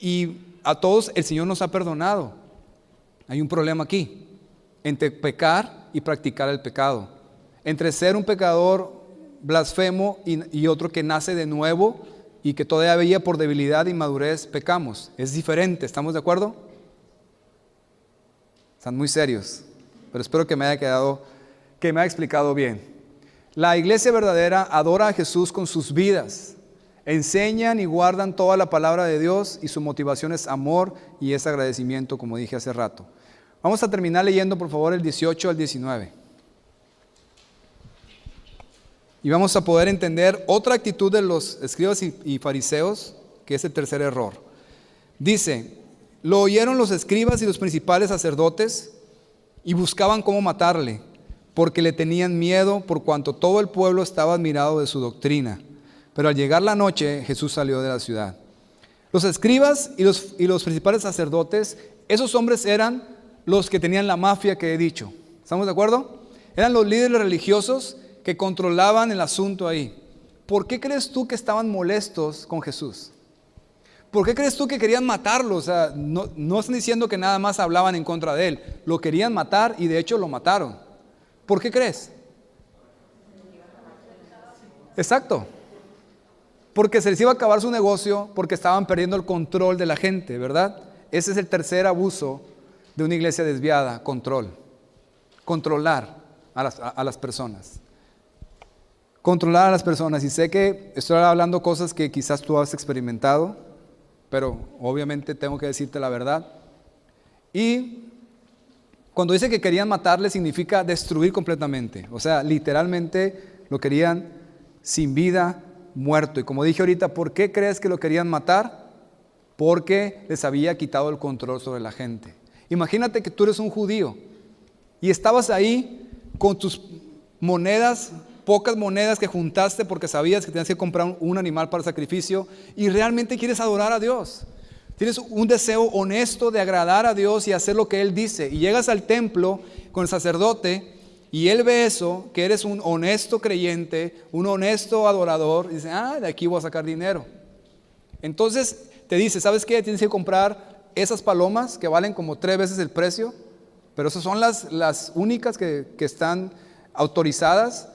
Y a todos el Señor nos ha perdonado. Hay un problema aquí, entre pecar y practicar el pecado. Entre ser un pecador blasfemo y otro que nace de nuevo y que todavía por debilidad e inmadurez pecamos. Es diferente, ¿estamos de acuerdo? Están muy serios, pero espero que me haya explicado bien. La iglesia verdadera adora a Jesús con sus vidas. Enseñan y guardan toda la palabra de Dios y su motivación es amor y es agradecimiento, como dije hace rato. Vamos a terminar leyendo, por favor, el 18 al 19. Y vamos a poder entender otra actitud de los escribas y fariseos, que es el tercer error. Dice, lo oyeron los escribas y los principales sacerdotes y buscaban cómo matarle, porque le tenían miedo por cuanto todo el pueblo estaba admirado de su doctrina. Pero al llegar la noche, Jesús salió de la ciudad. Los escribas y los principales sacerdotes, esos hombres eran los que tenían la mafia que he dicho. ¿Estamos de acuerdo? Eran los líderes religiosos que controlaban el asunto ahí. ¿Por qué crees tú que estaban molestos con Jesús? ¿Por qué crees tú que querían matarlo? O sea, no están diciendo que nada más hablaban en contra de él. Lo querían matar y de hecho lo mataron. ¿Por qué crees? Exacto. Porque se les iba a acabar su negocio, porque estaban perdiendo el control de la gente, ¿verdad? Ese es el tercer abuso de una iglesia desviada, control. Controlar a las personas. Controlar a las personas. Y sé que estoy hablando cosas que quizás tú has experimentado, pero obviamente tengo que decirte la verdad. Y cuando dice que querían matarle, significa destruir completamente. O sea, literalmente lo querían sin vida, muerto. Y como dije ahorita, ¿por qué crees que lo querían matar? Porque les había quitado el control sobre la gente. Imagínate que tú eres un judío y estabas ahí con tus monedas, pocas monedas que juntaste porque sabías que tenías que comprar un animal para sacrificio y realmente quieres adorar a Dios. Tienes un deseo honesto de agradar a Dios y hacer lo que Él dice. Y llegas al templo con el sacerdote y él ve eso, que eres un honesto creyente, un honesto adorador, y dice, de aquí voy a sacar dinero. Entonces te dice, ¿sabes qué? Tienes que comprar esas palomas que valen como 3 veces el precio, pero esas son las únicas que están autorizadas,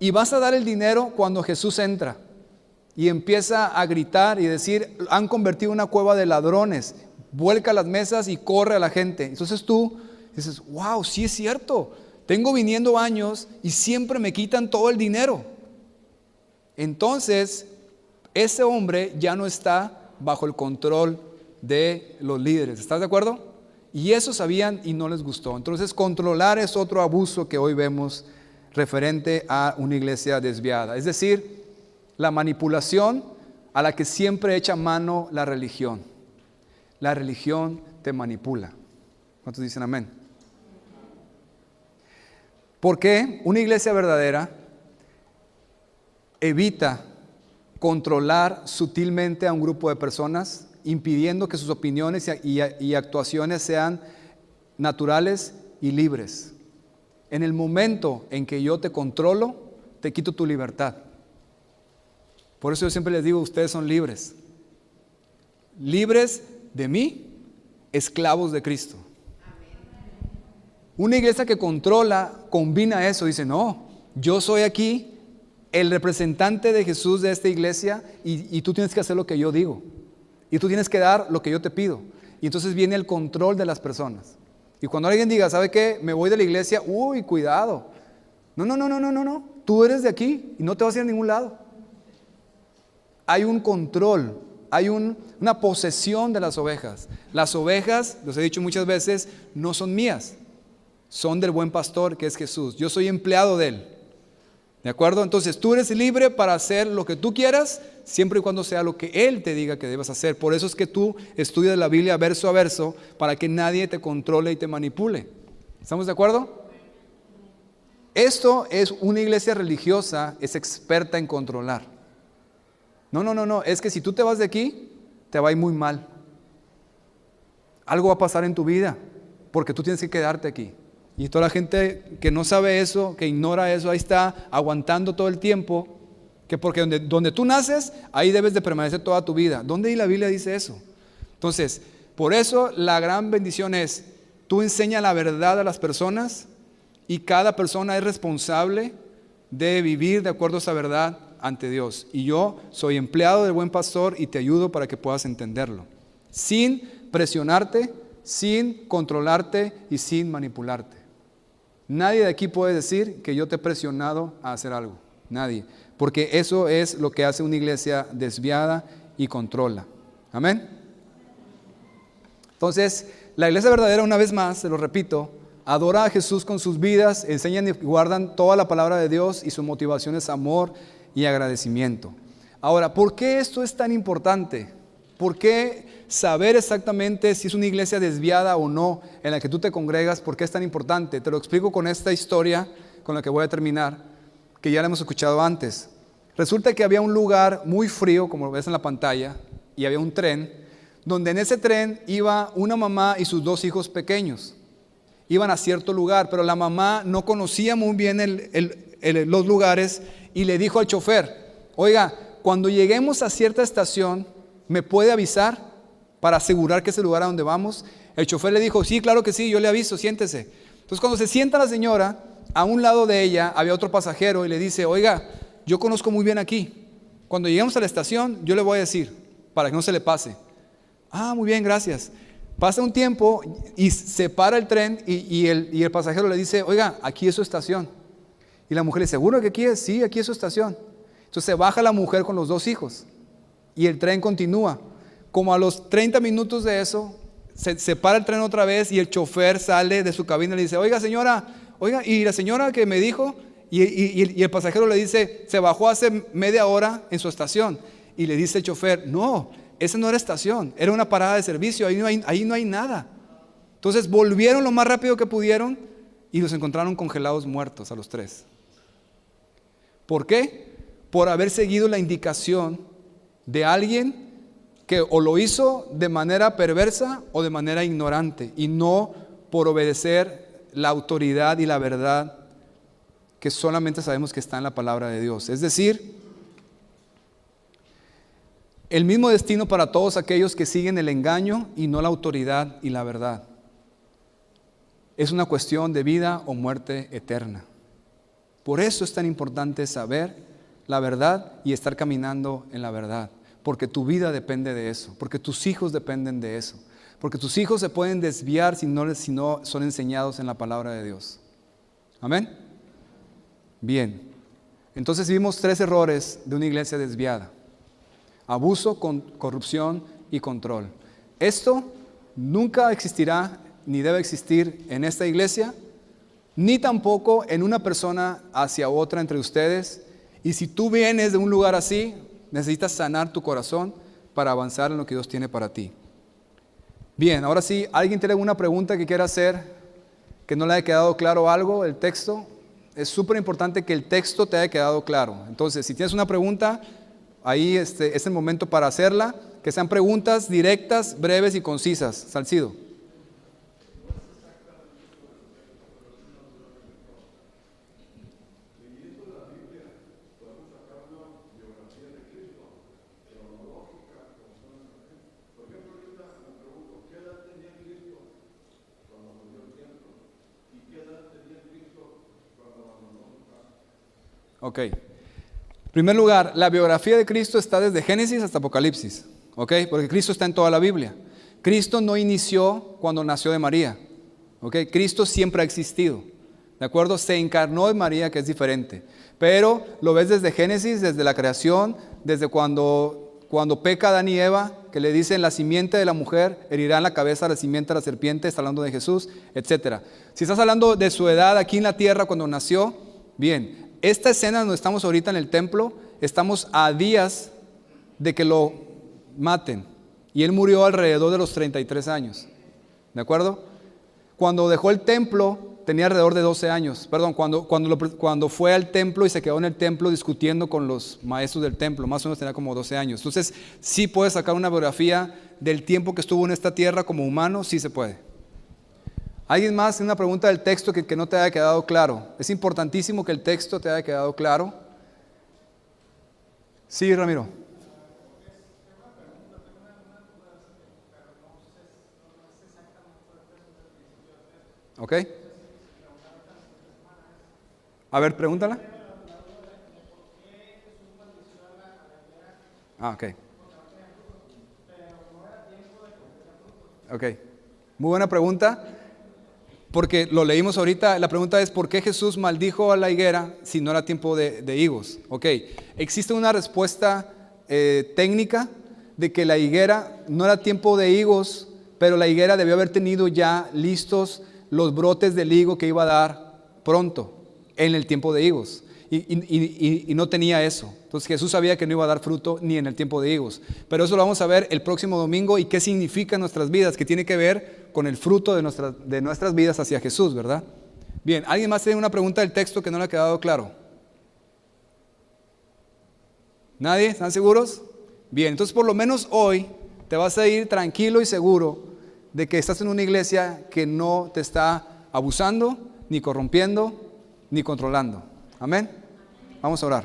y vas a dar el dinero cuando Jesús entra y empieza a gritar y decir, han convertido una cueva de ladrones, vuelca las mesas y corre a la gente. Entonces tú dices, wow, sí es cierto. Tengo viniendo años y siempre me quitan todo el dinero. Entonces, ese hombre ya no está bajo el control de los líderes. ¿Estás de acuerdo? Y eso sabían y no les gustó. Entonces, controlar es otro abuso que hoy vemos referente a una iglesia desviada. Es decir, la manipulación a la que siempre echa mano la religión. La religión te manipula. ¿Cuántos dicen amén? Porque una iglesia verdadera evita controlar sutilmente a un grupo de personas, impidiendo que sus opiniones y actuaciones sean naturales y libres. En el momento en que yo te controlo, te quito tu libertad. Por eso yo siempre les digo, ustedes son libres. Libres de mí, esclavos de Cristo. Una iglesia que controla, combina eso, dice, no, yo soy aquí el representante de Jesús de esta iglesia y tú tienes que hacer lo que yo digo. Y tú tienes que dar lo que yo te pido. Y entonces viene el control de las personas. Y cuando alguien diga, ¿sabe qué? Me voy de la iglesia, uy, cuidado. No. Tú eres de aquí y no te vas a ir a ningún lado. Hay un control, hay una posesión de las ovejas. Las ovejas, los he dicho muchas veces, no son mías. Son del buen pastor que es Jesús. Yo soy empleado de Él. ¿De acuerdo? Entonces tú eres libre para hacer lo que tú quieras, siempre y cuando sea lo que Él te diga que debas hacer. Por eso es que tú estudias la Biblia verso a verso, para que nadie te controle y te manipule. ¿Estamos de acuerdo? Esto es una iglesia religiosa, es experta en controlar. No, es que si tú te vas de aquí, te va a ir muy mal. Algo va a pasar en tu vida, porque tú tienes que quedarte aquí. Y toda la gente que no sabe eso, que ignora eso, ahí está aguantando todo el tiempo, que porque donde tú naces, ahí debes de permanecer toda tu vida. ¿Dónde la Biblia dice eso? Entonces, por eso la gran bendición es, tú enseña la verdad a las personas y cada persona es responsable de vivir de acuerdo a esa verdad ante Dios. Y yo soy empleado del buen pastor y te ayudo para que puedas entenderlo, sin presionarte, sin controlarte y sin manipularte. Nadie de aquí puede decir que yo te he presionado a hacer algo. Nadie. Porque eso es lo que hace una iglesia desviada y controla. Amén. Entonces, la iglesia verdadera, una vez más, se lo repito, adora a Jesús con sus vidas, enseñan y guardan toda la palabra de Dios y su motivación es amor y agradecimiento. Ahora, ¿por qué esto es tan importante? ¿Por qué saber exactamente si es una iglesia desviada o no en la que tú te congregas? ¿Por qué es tan importante? Te lo explico con esta historia con la que voy a terminar, que ya la hemos escuchado antes. Resulta que había un lugar muy frío, como lo ves en la pantalla, y había un tren, donde en ese tren iba una mamá y sus dos hijos pequeños. Iban a cierto lugar, pero la mamá no conocía muy bien los lugares y le dijo al chofer, oiga, cuando lleguemos a cierta estación, ¿me puede avisar para asegurar que es el lugar a donde vamos? El chofer le dijo, sí, claro que sí, yo le aviso, siéntese. Entonces cuando se sienta la señora, a un lado de ella había otro pasajero y le dice, oiga, yo conozco muy bien aquí. Cuando lleguemos a la estación, yo le voy a decir, para que no se le pase. Ah, muy bien, gracias. Pasa un tiempo y se para el tren y el pasajero le dice, oiga, aquí es su estación. Y la mujer le dice, ¿seguro que aquí es? Sí, aquí es su estación. Entonces se baja la mujer con los dos hijos y el tren continúa. Como a los 30 minutos de eso, se para el tren otra vez y el chofer sale de su cabina y le dice, oiga señora, oiga, y la señora que me dijo, y el pasajero le dice, se bajó hace media hora en su estación. Y le dice el chofer, no, esa no era estación, era una parada de servicio, ahí no hay nada. Entonces volvieron lo más rápido que pudieron y los encontraron congelados muertos a los tres. ¿Por qué? Por haber seguido la indicación de alguien que o lo hizo de manera perversa o de manera ignorante y no por obedecer la autoridad y la verdad que solamente sabemos que está en la palabra de Dios. Es decir, el mismo destino para todos aquellos que siguen el engaño y no la autoridad y la verdad. Es una cuestión de vida o muerte eterna. Por eso es tan importante saber la verdad y estar caminando en la verdad. Porque tu vida depende de eso, porque tus hijos dependen de eso, porque tus hijos se pueden desviar si no son enseñados en la palabra de Dios. Amén. Bien, entonces vimos 3 errores de una iglesia desviada: abuso, corrupción y control. Esto nunca existirá ni debe existir en esta iglesia, ni tampoco en una persona hacia otra entre ustedes. Y si tú vienes de un lugar así, necesitas sanar tu corazón para avanzar en lo que Dios tiene para ti. Bien, ahora sí, ¿alguien tiene alguna pregunta que quiera hacer, que no le haya quedado claro algo, el texto? Es súper importante que el texto te haya quedado claro. Entonces, si tienes una pregunta, ahí es el momento para hacerla. Que sean preguntas directas, breves y concisas. Salcido. Ok. primer lugar, la biografía de Cristo está desde Génesis hasta Apocalipsis, ¿ok? Porque Cristo está en toda la Biblia. Cristo no inició cuando nació de María, ¿ok? Cristo siempre ha existido, ¿de acuerdo? Se encarnó en María, que es diferente, pero lo ves desde Génesis, desde la creación, desde cuando peca Adán y Eva, que le dicen la simiente de la mujer herirá en la cabeza a la simiente de la serpiente, está hablando de Jesús, etc. Si estás hablando de su edad aquí en la tierra cuando nació, bien, esta escena donde estamos ahorita en el templo, estamos a días de que lo maten, y él murió alrededor de los 33 años, ¿de acuerdo? Cuando dejó el templo tenía alrededor de 12 años, perdón, cuando fue al templo y se quedó en el templo discutiendo con los maestros del templo, más o menos tenía como 12 años. Entonces, sí puedes sacar una biografía del tiempo que estuvo en esta tierra como humano, sí se puede. ¿Alguien más tiene una pregunta del texto que no te haya quedado claro? Es importantísimo que el texto te haya quedado claro. Sí, Ramiro. ¿Ok? A ver, pregúntala. Ok. Ok. Muy buena pregunta, porque lo leímos ahorita. La pregunta es, ¿por qué Jesús maldijo a la higuera si no era tiempo de higos? Ok. Existe una respuesta técnica de que la higuera no era tiempo de higos, pero la higuera debió haber tenido ya listos los brotes del higo que iba a dar pronto, en el tiempo de higos, y no tenía eso. Entonces Jesús sabía que no iba a dar fruto ni en el tiempo de higos, pero eso lo vamos a ver el próximo domingo. Y qué significa en nuestras vidas, que tiene que ver con el fruto de nuestras vidas hacia Jesús, ¿verdad? Bien, ¿alguien más tiene una pregunta del texto que no le ha quedado claro? ¿Nadie? ¿Están seguros? Bien, entonces por lo menos hoy te vas a ir tranquilo y seguro de que estás en una iglesia que no te está abusando, ni corrompiendo, ni controlando. Amén. Vamos a orar.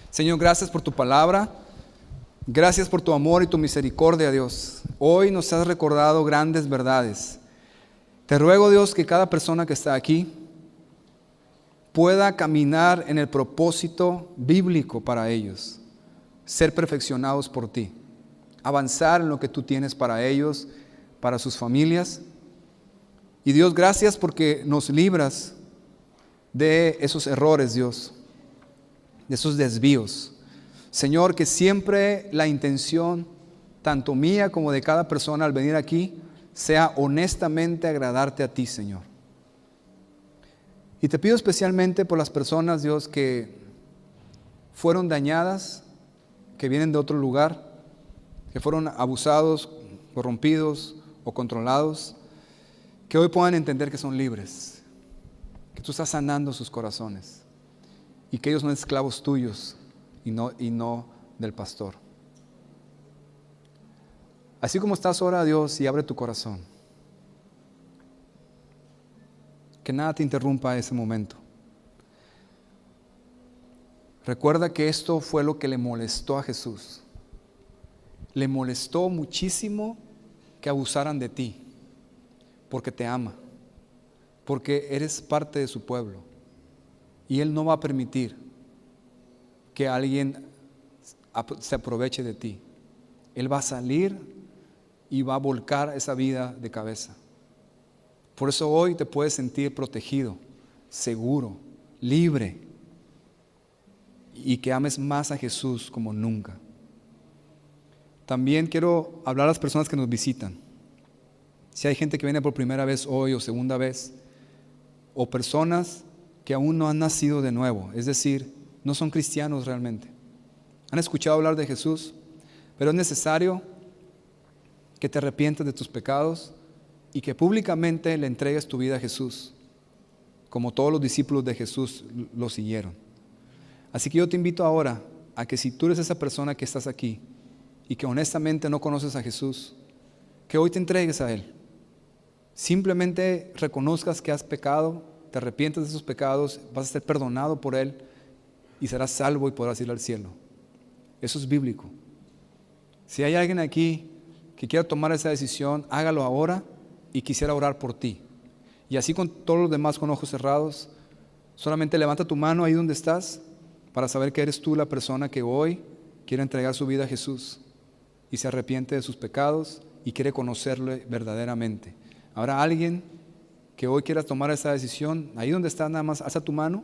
Señor, gracias por tu palabra. Gracias por tu amor y tu misericordia, Dios. Hoy nos has recordado grandes verdades. Te ruego, Dios, que cada persona que está aquí pueda caminar en el propósito bíblico para ellos, ser perfeccionados por ti, avanzar en lo que tú tienes para ellos, para sus familias. Y Dios, gracias porque nos libras de esos errores, Dios, de esos desvíos. Señor, que siempre la intención, tanto mía como de cada persona al venir aquí, sea honestamente agradarte a ti, Señor. Y te pido especialmente por las personas, Dios, que fueron dañadas, que vienen de otro lugar, que fueron abusados, corrompidos o controlados, que hoy puedan entender que son libres, que tú estás sanando sus corazones y que ellos son esclavos tuyos y no del pastor. Así como estás, ora a Dios y abre tu corazón. Que nada te interrumpa ese momento. Recuerda que esto fue lo que le molestó a Jesús. Le molestó muchísimo que abusaran de ti, porque te ama, porque eres parte de su pueblo, y Él no va a permitir que alguien se aproveche de ti. Él va a salir y va a volcar esa vida de cabeza. Por eso hoy te puedes sentir protegido, seguro, libre, y que ames más a Jesús como nunca. También quiero hablar a las personas que nos visitan. Si hay gente que viene por primera vez hoy o segunda vez, o personas que aún no han nacido de nuevo, es decir, no son cristianos realmente. Han escuchado hablar de Jesús, pero es necesario que te arrepientas de tus pecados y que públicamente le entregues tu vida a Jesús, como todos los discípulos de Jesús lo siguieron. Así que yo te invito ahora a que si tú eres esa persona que estás aquí y que honestamente no conoces a Jesús, que hoy te entregues a Él. Simplemente reconozcas que has pecado, te arrepientes de esos pecados, vas a ser perdonado por Él y serás salvo y podrás ir al cielo. Eso es bíblico. Si hay alguien aquí que quiera tomar esa decisión, hágalo ahora, y quisiera orar por ti. Y así con todos los demás con ojos cerrados, solamente levanta tu mano ahí donde estás para saber que eres tú la persona que hoy quiere entregar su vida a Jesús y se arrepiente de sus pecados y quiere conocerle verdaderamente. ¿Habrá alguien que hoy quiera tomar esa decisión? Ahí donde estás, nada más alza tu mano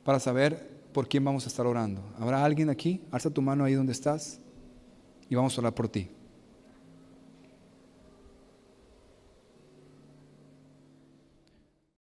para saber por quién vamos a estar orando. ¿Habrá alguien aquí? Alza tu mano ahí donde estás y vamos a orar por ti.